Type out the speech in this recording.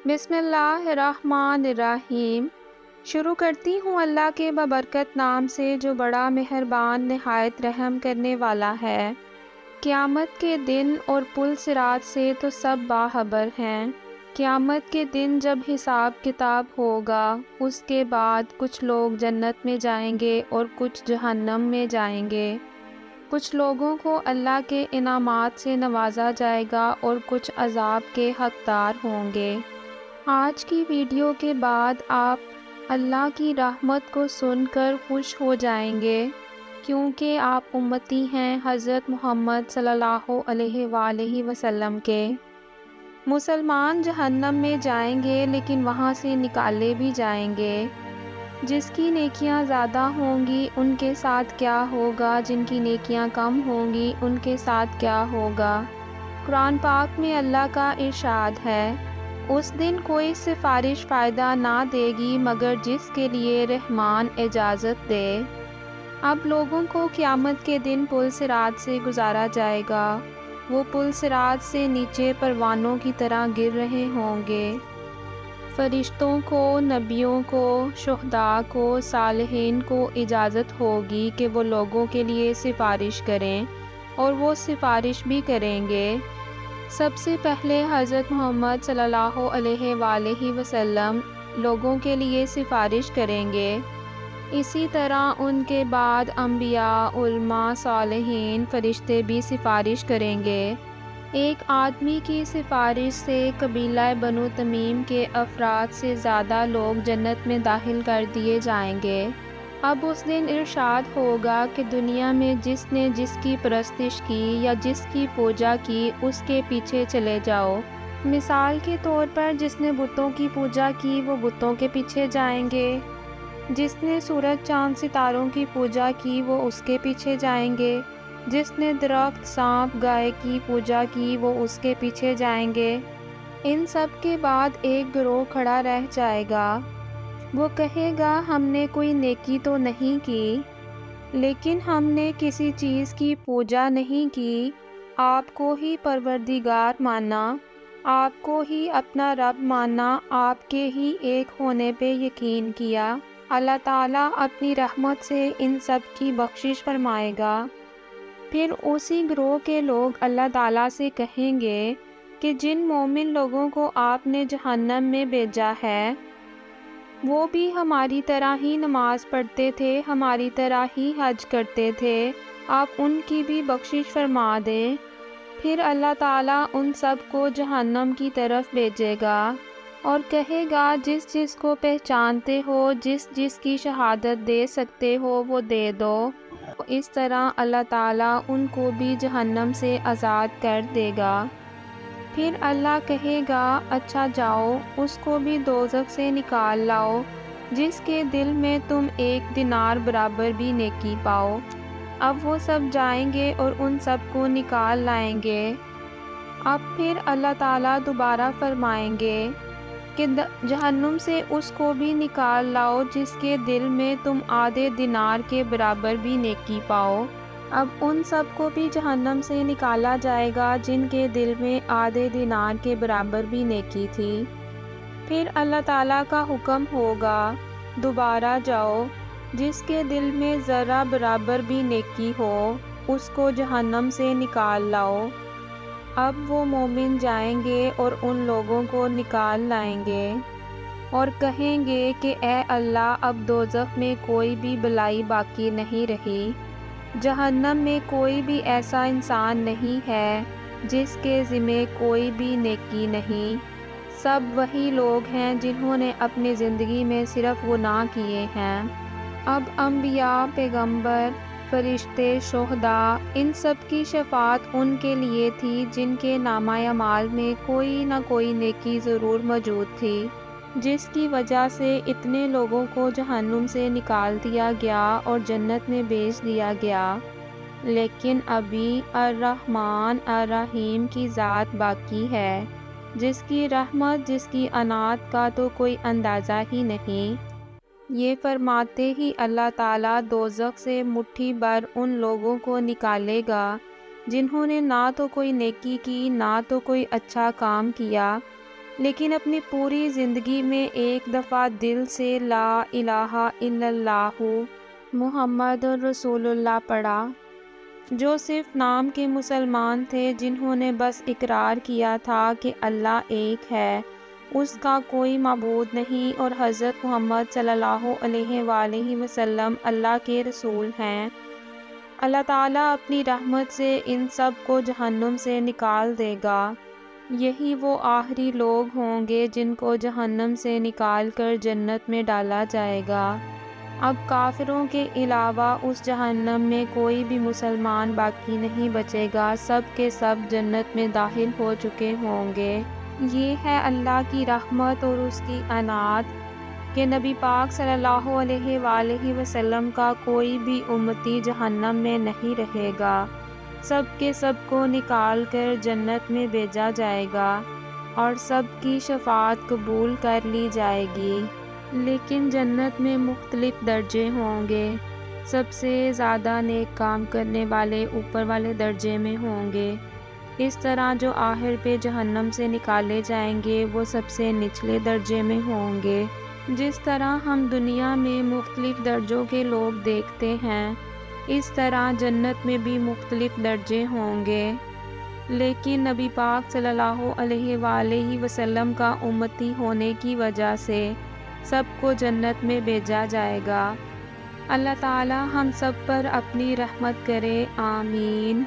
بسم اللہ الرحمن الرحیم۔ شروع کرتی ہوں اللہ کے بابرکت نام سے جو بڑا مہربان نہایت رحم کرنے والا ہے۔ قیامت کے دن اور پل صراط سے تو سب باخبر ہیں۔ قیامت کے دن جب حساب کتاب ہوگا، اس کے بعد کچھ لوگ جنت میں جائیں گے اور کچھ جہنم میں جائیں گے۔ کچھ لوگوں کو اللہ کے انعامات سے نوازا جائے گا اور کچھ عذاب کے حقدار ہوں گے۔ آج کی ویڈیو کے بعد آپ اللہ کی رحمت کو سن کر خوش ہو جائیں گے، کیونکہ آپ امتی ہیں حضرت محمد صلی اللہ علیہ وآلہ وسلم کے۔ مسلمان جہنم میں جائیں گے لیکن وہاں سے نکالے بھی جائیں گے۔ جس کی نیکیاں زیادہ ہوں گی ان کے ساتھ کیا ہوگا، جن کی نیکیاں کم ہوں گی ان کے ساتھ کیا ہوگا۔ قرآن پاک میں اللہ کا ارشاد ہے، اس دن کوئی سفارش فائدہ نہ دے گی مگر جس کے لیے رحمان اجازت دے۔ اب لوگوں کو قیامت کے دن پل صراط سے گزارا جائے گا۔ وہ پل صراط سے نیچے پروانوں کی طرح گر رہے ہوں گے۔ فرشتوں کو، نبیوں کو، شہداء کو، صالحین کو اجازت ہوگی کہ وہ لوگوں کے لیے سفارش کریں، اور وہ سفارش بھی کریں گے۔ سب سے پہلے حضرت محمد صلی اللہ علیہ وآلہ وسلم لوگوں کے لیے سفارش کریں گے۔ اسی طرح ان کے بعد انبیاء، علماء، صالحین، فرشتے بھی سفارش کریں گے۔ ایک آدمی کی سفارش سے قبیلہ بنو تمیم کے افراد سے زیادہ لوگ جنت میں داخل کر دیے جائیں گے۔ اب اس دن ارشاد ہوگا کہ دنیا میں جس نے جس کی پرستش کی یا جس کی پوجا کی اس کے پیچھے چلے جاؤ۔ مثال کے طور پر جس نے بتوں کی پوجا کی وہ بتوں کے پیچھے جائیں گے، جس نے سورج چاند ستاروں کی پوجا کی وہ اس کے پیچھے جائیں گے، جس نے درخت، سانپ، گائے کی پوجا کی وہ اس کے پیچھے جائیں گے۔ ان سب کے بعد ایک گروہ کھڑا رہ جائے گا۔ وہ کہے گا، ہم نے کوئی نیکی تو نہیں کی، لیکن ہم نے کسی چیز کی پوجا نہیں کی، آپ کو ہی پروردگار مانا، آپ کو ہی اپنا رب مانا، آپ کے ہی ایک ہونے پہ یقین کیا۔ اللہ تعالیٰ اپنی رحمت سے ان سب کی بخشش فرمائے گا۔ پھر اسی گروہ کے لوگ اللہ تعالیٰ سے کہیں گے کہ جن مومن لوگوں کو آپ نے جہنم میں بھیجا ہے وہ بھی ہماری طرح ہی نماز پڑھتے تھے، ہماری طرح ہی حج کرتے تھے، آپ ان کی بھی بخشش فرما دیں۔ پھر اللہ تعالیٰ ان سب کو جہنم کی طرف بھیجے گا اور کہے گا، جس جس کو پہچانتے ہو، جس جس کی شہادت دے سکتے ہو وہ دے دو۔ اس طرح اللہ تعالیٰ ان کو بھی جہنم سے آزاد کر دے گا۔ پھر اللہ کہے گا، اچھا جاؤ، اس کو بھی دوزخ سے نکال لاؤ جس کے دل میں تم ایک دینار برابر بھی نیکی پاؤ۔ اب وہ سب جائیں گے اور ان سب کو نکال لائیں گے۔ اب پھر اللہ تعالیٰ دوبارہ فرمائیں گے کہ جہنم سے اس کو بھی نکال لاؤ جس کے دل میں تم آدھے دینار کے برابر بھی نیکی پاؤ۔ اب ان سب کو بھی جہنم سے نکالا جائے گا جن کے دل میں آدھے دینار کے برابر بھی نیکی تھی۔ پھر اللہ تعالیٰ کا حکم ہوگا، دوبارہ جاؤ، جس کے دل میں ذرہ برابر بھی نیکی ہو اس کو جہنم سے نکال لاؤ۔ اب وہ مومن جائیں گے اور ان لوگوں کو نکال لائیں گے اور کہیں گے کہ اے اللہ، اب دوزخ میں کوئی بھی بلائی باقی نہیں رہی، جہنم میں کوئی بھی ایسا انسان نہیں ہے جس کے ذمہ کوئی بھی نیکی نہیں، سب وہی لوگ ہیں جنہوں نے اپنی زندگی میں صرف گناہ کیے ہیں۔ اب انبیاء، پیغمبر، فرشتے، شہداء، ان سب کی شفاعت ان کے لیے تھی جن کے نامہ اعمال میں کوئی نہ کوئی نیکی ضرور موجود تھی، جس کی وجہ سے اتنے لوگوں کو جہنم سے نکال دیا گیا اور جنت میں بھیج دیا گیا۔ لیکن ابھی الرحمن الرحیم کی ذات باقی ہے، جس کی رحمت، جس کی عنایت کا تو کوئی اندازہ ہی نہیں۔ یہ فرماتے ہی اللہ تعالیٰ دوزخ سے مٹھی بھر ان لوگوں کو نکالے گا جنہوں نے نہ تو کوئی نیکی کی، نہ تو کوئی اچھا کام کیا، لیکن اپنی پوری زندگی میں ایک دفعہ دل سے لا الہ الا اللہ محمد رسول اللہ پڑھا، جو صرف نام کے مسلمان تھے، جنہوں نے بس اقرار کیا تھا کہ اللہ ایک ہے، اس کا کوئی معبود نہیں، اور حضرت محمد صلی اللہ علیہ وآلہ وسلم اللہ کے رسول ہیں، اللہ تعالیٰ اپنی رحمت سے ان سب کو جہنم سے نکال دے گا۔ یہی وہ آخری لوگ ہوں گے جن کو جہنم سے نکال کر جنت میں ڈالا جائے گا۔ اب کافروں کے علاوہ اس جہنم میں کوئی بھی مسلمان باقی نہیں بچے گا، سب کے سب جنت میں داخل ہو چکے ہوں گے۔ یہ ہے اللہ کی رحمت اور اس کی عنایت کہ نبی پاک صلی اللہ علیہ وآلہ وسلم کا کوئی بھی امتی جہنم میں نہیں رہے گا، سب کے سب کو نکال کر جنت میں بھیجا جائے گا اور سب کی شفاعت قبول کر لی جائے گی۔ لیکن جنت میں مختلف درجے ہوں گے، سب سے زیادہ نیک کام کرنے والے اوپر والے درجے میں ہوں گے، اس طرح جو آخر پہ جہنم سے نکالے جائیں گے وہ سب سے نچلے درجے میں ہوں گے۔ جس طرح ہم دنیا میں مختلف درجوں کے لوگ دیکھتے ہیں، اس طرح جنت میں بھی مختلف درجے ہوں گے، لیکن نبی پاک صلی اللہ علیہ وآلہ وسلم کا امتی ہونے کی وجہ سے سب کو جنت میں بھیجا جائے گا۔ اللہ تعالی ہم سب پر اپنی رحمت کرے، آمین۔